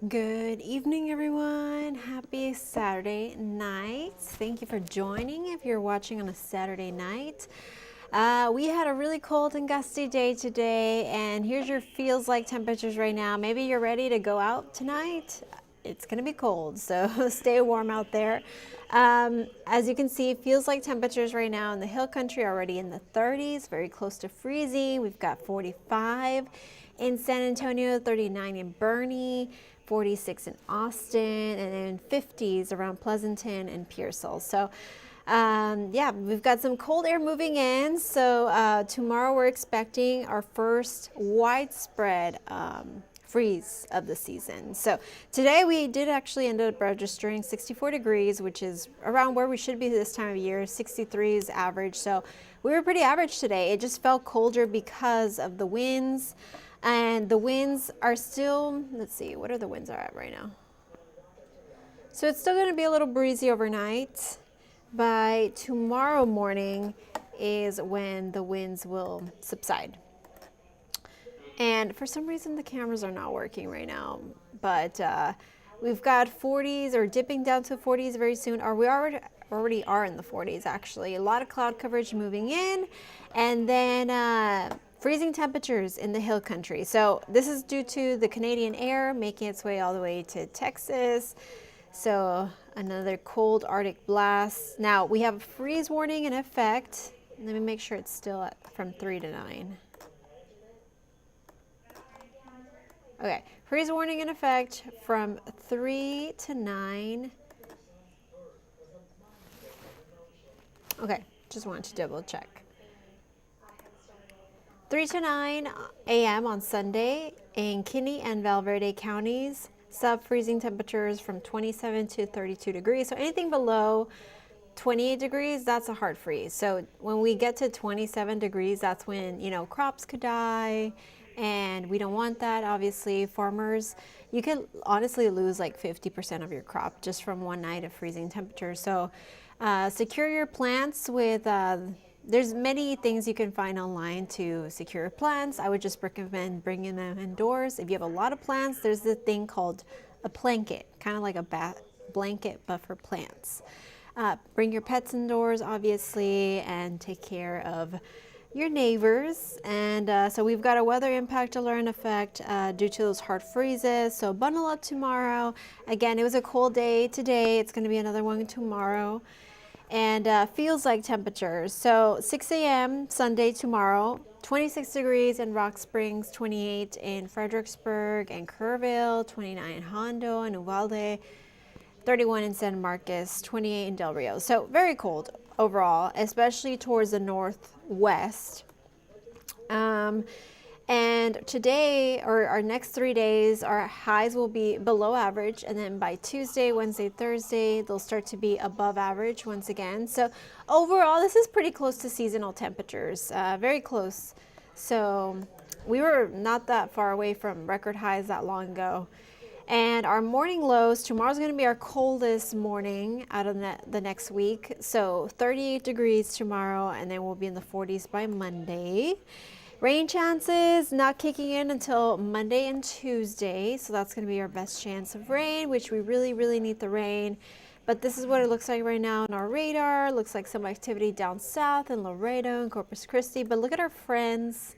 Good evening, everyone. Happy Saturday night. Thank you for joining if you're watching on a Saturday night. We had a really cold and gusty day today, and here's your feels like temperatures right now. Maybe you're ready to go out tonight. It's going to be cold, so stay warm out there. As you can see, it feels like temperatures right now in the hill country are already in the 30s, very close to freezing. We've got 45 in San Antonio, 39 in Boerne, 46 in Austin, and then 50s around Pleasanton and Pearsall. So yeah, we've got some cold air moving in. So tomorrow we're expecting our first widespread freeze of the season. So today we did actually end up registering 64 degrees, which is around where we should be this time of year. 63 is average. So we were pretty average today. It just felt colder because of the winds. And the winds are still, let's see, what are the winds are at right now? So it's still going to be a little breezy overnight. By tomorrow morning is when the winds will subside. And for some reason the cameras are not working right now, but we've got 40s or dipping down to 40s very soon, or we already are in the 40s actually. A lot of cloud coverage moving in, and then freezing temperatures in the hill country. So this is due to the Canadian air making its way all the way to Texas. So another cold Arctic blast. Now we have a freeze warning in effect. Let me make sure it's still from 3 to 9. Okay, freeze warning in effect from 3 to 9. Okay, just wanted to double check. 3 to 9 a.m. on Sunday in Kinney and Valverde counties. Sub-freezing temperatures from 27 to 32 degrees. So anything below 28 degrees, that's a hard freeze. So when we get to 27 degrees, that's when, crops could die. And we don't want that. Obviously, farmers, you could honestly lose like 50% of your crop just from one night of freezing temperatures. So secure your plants with, there's many things you can find online to secure your plants. I would just recommend bringing them indoors. If you have a lot of plants, there's this thing called a blanket, kind of like a blanket, but for plants. Bring your pets indoors, obviously, and take care of your neighbors. And so we've got a weather impact alert in effect due to those hard freezes. So bundle up tomorrow. Again, it was a cold day today. It's going to be another one tomorrow. And feels like temperatures. So 6 a.m. Sunday tomorrow, 26 degrees in Rock Springs, 28 in Fredericksburg and Kerrville, 29 in Hondo and Uvalde, 31 in San Marcos, 28 in Del Rio. So very cold overall, especially towards the northwest. And today, or our next 3 days, our highs will be below average. And then by Tuesday, Wednesday, Thursday, they'll start to be above average once again. So overall, this is pretty close to seasonal temperatures, very close. So we were not that far away from record highs that long ago. And our morning lows, tomorrow's going to be our coldest morning out of the next week. So 38 degrees tomorrow, and then we'll be in the 40s by Monday. Rain chances not kicking in until Monday and Tuesday. So that's going to be our best chance of rain, which we really, really need the rain. But this is what it looks like right now on our radar. Looks like some activity down south in Laredo and Corpus Christi. But look at our friends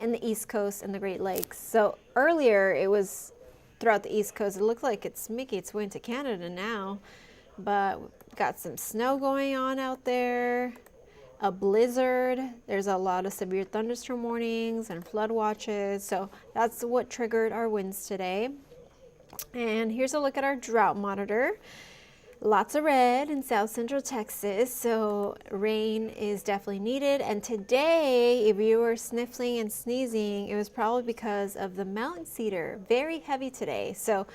in the East Coast and the Great Lakes. So earlier it was throughout the East Coast. It looks like it's making its way into Canada now. But we've got some snow going on out there. A blizzard. There's a lot of severe thunderstorm warnings and flood watches. So that's what triggered our winds today. And here's a look at our drought monitor. Lots of red in south central Texas, so rain is definitely needed. And today, if you were sniffling and sneezing, it was probably because of the mountain cedar. Very heavy today. So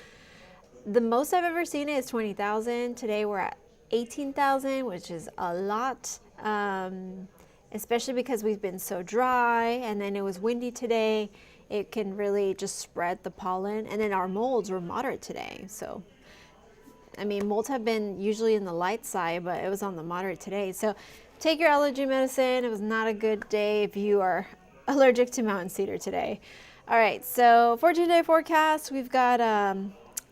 the most I've ever seen it is 20,000. Today we're at 18,000, which is a lot, especially because we've been so dry, and then it was windy today. It can really just spread the pollen, and then our molds were moderate today. So, I mean, molds have been usually in the light side, but it was on the moderate today. So take your allergy medicine. It was not a good day if you are allergic to mountain cedar today. All right, so for today's forecast, we've got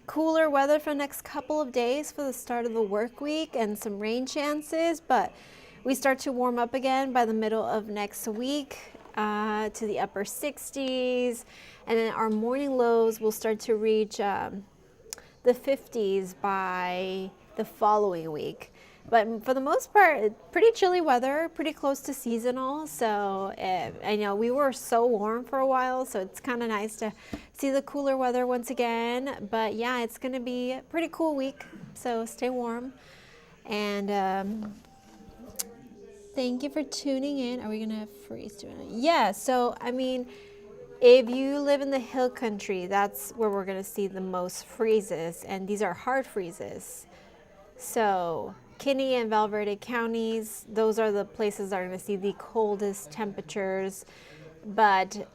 cooler weather for the next couple of days for the start of the work week and some rain chances, but we start to warm up again by the middle of next week to the upper 60s, and then our morning lows will start to reach the 50s by the following week. But for the most part, pretty chilly weather, pretty close to seasonal. So I know we were so warm for a while, so it's kind of nice to see the cooler weather once again. But yeah, it's going to be a pretty cool week, so stay warm. And thank you for tuning in. Are we going to freeze tonight? Yeah, so I mean, if you live in the hill country, that's where we're going to see the most freezes, and these are hard freezes. So Kinney and Valverde counties, those are the places that are going to see the coldest temperatures. But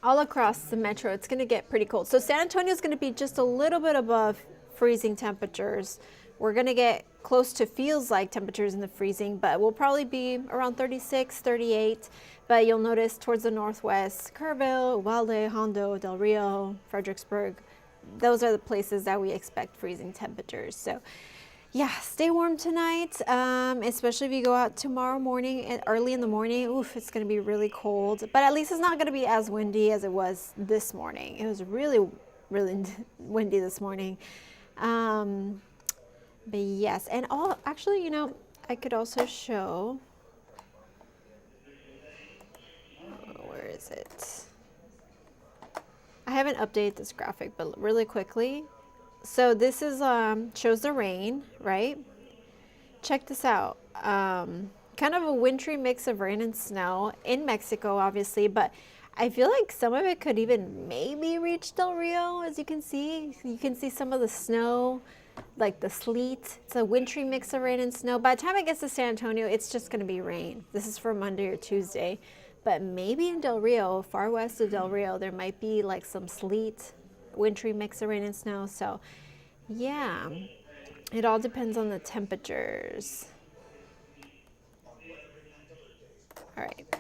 all across the metro, it's going to get pretty cold. So San Antonio is going to be just a little bit above freezing temperatures. We're going to get close to feels like temperatures in the freezing, but we'll probably be around 36, 38. But you'll notice towards the northwest, Kerrville, Uvalde, Hondo, Del Rio, Fredericksburg, those are the places that we expect freezing temperatures. So yeah, stay warm tonight, especially if you go out tomorrow morning, early in the morning. Oof, it's going to be really cold, but at least it's not going to be as windy as it was this morning. It was really, really windy this morning. But yes, and actually, you know, I could also show, where is it? I haven't updated this graphic, but really quickly. So this is shows the rain, right? Check this out. Kind of a wintry mix of rain and snow in Mexico, obviously, but I feel like some of it could even maybe reach Del Rio, as you can see. You can see some of the snow, like the sleet. It's a wintry mix of rain and snow. By the time it gets to San Antonio, it's just going to be rain. This is for Monday or Tuesday. But maybe in Del Rio, far west of Del Rio, there might be like some sleet, wintry mix of rain and snow. So yeah, it all depends on the temperatures. All right.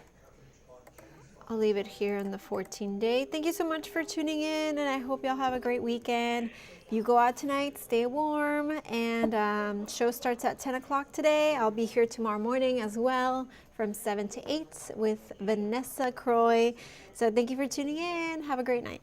I'll leave it here in the 14-day. Thank you so much for tuning in, and I hope y'all have a great weekend. If you go out tonight, stay warm, and show starts at 10 o'clock today. I'll be here tomorrow morning as well from 7 to 8 with Vanessa Croy. So thank you for tuning in. Have a great night.